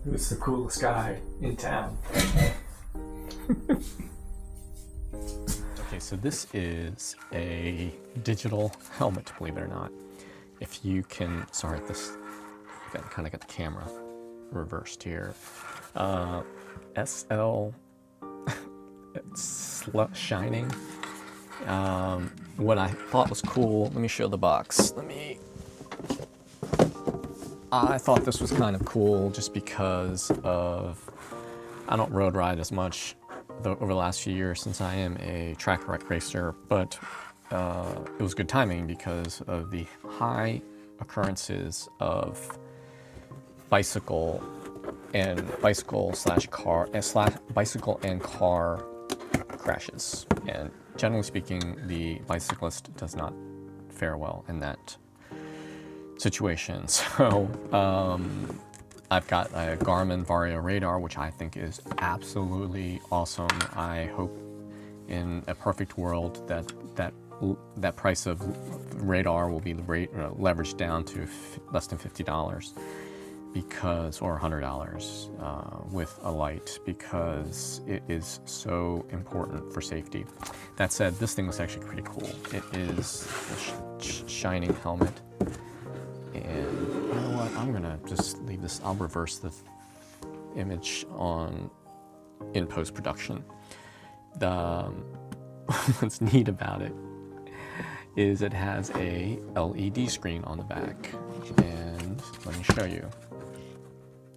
Who's the coolest guy in town? Okay, so this is a digital helmet, believe it or not. If you can, sorry, this kind of got the camera reversed here. SL, it's shining. What I thought was cool, let me show the box. I thought this was kind of cool just because of, I don't road ride as much over the last few years since I am a track racer, but it was good timing because of the high occurrences of bicycle and car crashes. And generally speaking, the bicyclist does not fare well in that situation. So I've got a Garmin Vario radar, which I think is absolutely awesome. I hope in a perfect world that price of radar will be leveraged down to less than $50 or $100 with a light, because it is so important for safety. That said, this thing was actually pretty cool. It is a shining helmet. And you know what? I'm gonna just leave this. I'll reverse the image in post-production. What's neat about it is it has a LED screen on the back, and let me show you.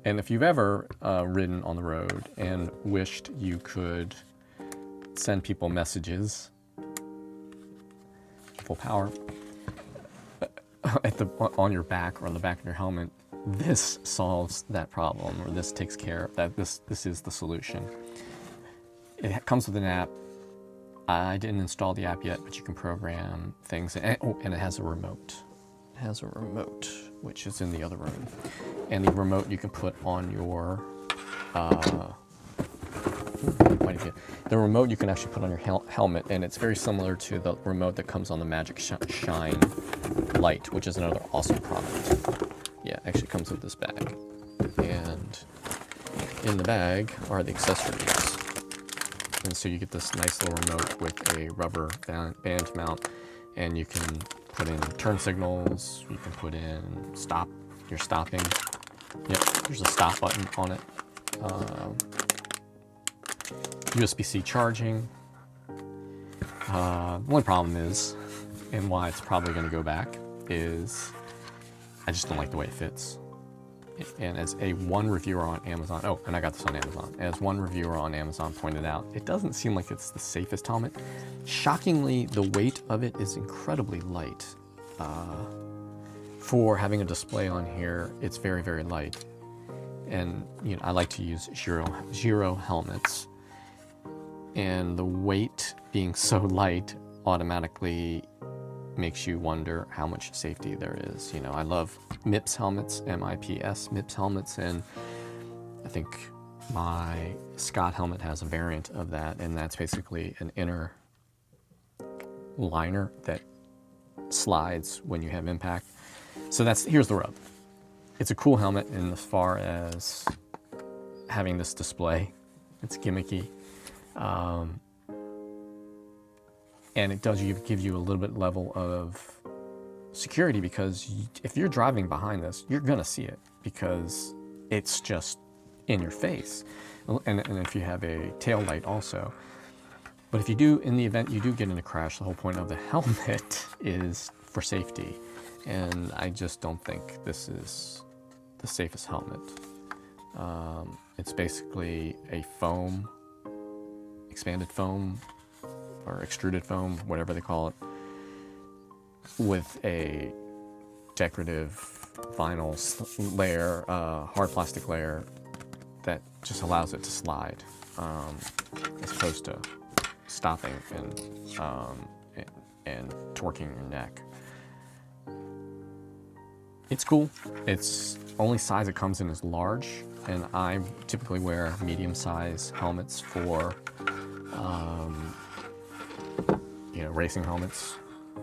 And if you've ever ridden on the road and wished you could send people messages, full power, on your back or on the back of your helmet, this solves that problem, or this takes care of that. This is the solution. It comes with an app. I didn't install the app yet, but you can program things. And it has a remote. It has a remote, which is in the other room. And the remote you can put on your the remote you can actually put on your helmet, and it's very similar to the remote that comes on the Magic Shine light, which is another awesome product. Yeah, it actually comes with this bag. And in the bag are the accessories. And so you get this nice little remote with a rubber band mount, and you can put in turn signals, you can put in you're stopping. Yep, there's a stop button on it. USB-C charging. One problem is, and why it's probably going to go back, is I just don't like the way it fits. And as one reviewer on Amazon, and I got this on Amazon, as one reviewer on Amazon pointed out, it doesn't seem like it's the safest helmet. Shockingly, the weight of it is incredibly light. For having a display on here, it's very, very light. And I like to use Giro helmets. And the weight being so light automatically makes you wonder how much safety there is. I love MIPS helmets, MIPS, MIPS helmets, and I think my Scott helmet has a variant of that, and that's basically an inner liner that slides when you have impact. So here's the rub. It's a cool helmet in as far as having this display. It's gimmicky. And it does give you a little bit level of security, because if you're driving behind this, you're gonna see it because it's just in your face. And if you have a tail light also. But if you do, in the event you do get in a crash, the whole point of the helmet is for safety. And I just don't think this is the safest helmet. It's basically a foam, expanded foam, or extruded foam, whatever they call it, with a decorative vinyl layer, hard plastic layer that just allows it to slide, as opposed to stopping and torquing your neck. It's cool. It's only size it comes in is large, and I typically wear medium-size helmets for racing helmets,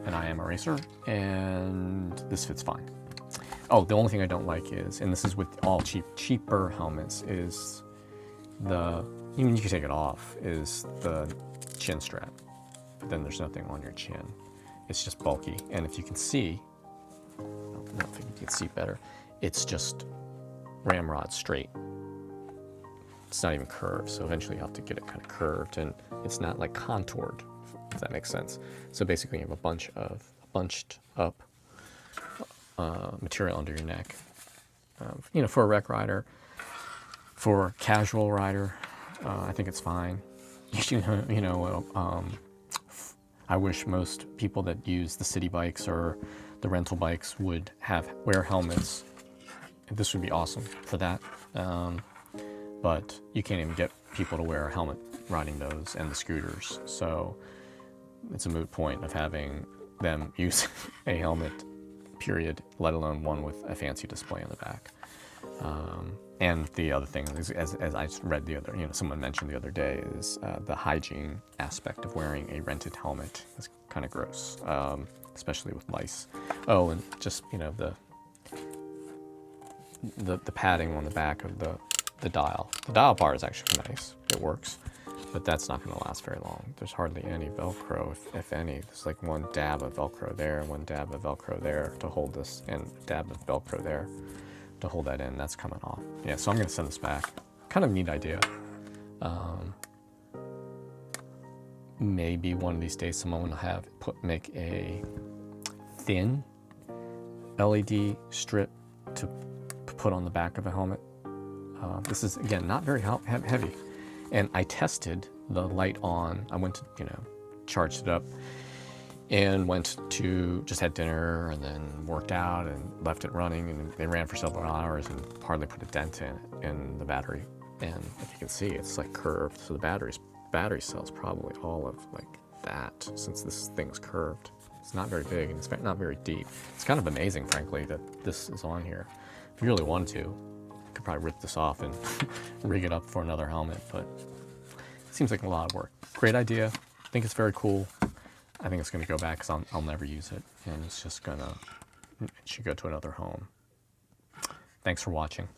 and I am a racer, and this fits fine. Oh, the only thing I don't like is, and this is with all cheaper helmets, is even you can take it off, is the chin strap. But then there's nothing on your chin. It's just bulky. And if you can see, I don't think you can see better, it's just ramrod straight. It's not even curved, so eventually you have to get it kind of curved, and it's not like contoured, if that makes sense. So basically you have a bunched up material under your neck. For a rec rider, for a casual rider, I think it's fine. I wish most people that use the city bikes or the rental bikes would wear helmets. This would be awesome for that. But you can't even get people to wear a helmet riding those and the scooters. So it's a moot point of having them use a helmet, period, let alone one with a fancy display on the back. And the other thing is, as I read someone mentioned the other day, is the hygiene aspect of wearing a rented helmet is kind of gross, especially with lice. Oh, and just, the padding on the back of the dial. The dial bar is actually nice. It works, but that's not going to last very long. There's hardly any Velcro, if any. There's like one dab of Velcro there, one dab of Velcro there to hold this, and a dab of Velcro there to hold that in. That's coming off. Yeah, so I'm going to send this back. Kind of neat idea. Maybe one of these days someone will make a thin LED strip to put on the back of a helmet. This is, again, not very heavy. And I tested the light on. I went to, charged it up and just had dinner and then worked out and left it running, and they ran for several hours and hardly put a dent in the battery. And if you can see, it's like curved. So the battery cell's probably all of like that, since this thing's curved. It's not very big and it's not very deep. It's kind of amazing, frankly, that this is on here. If you really wanted to, you could probably rip this off and rig it up for another helmet, but it seems like a lot of work. Great idea. I think it's very cool. I think it's going to go back because I'll never use it, and it should go to another home. Thanks for watching.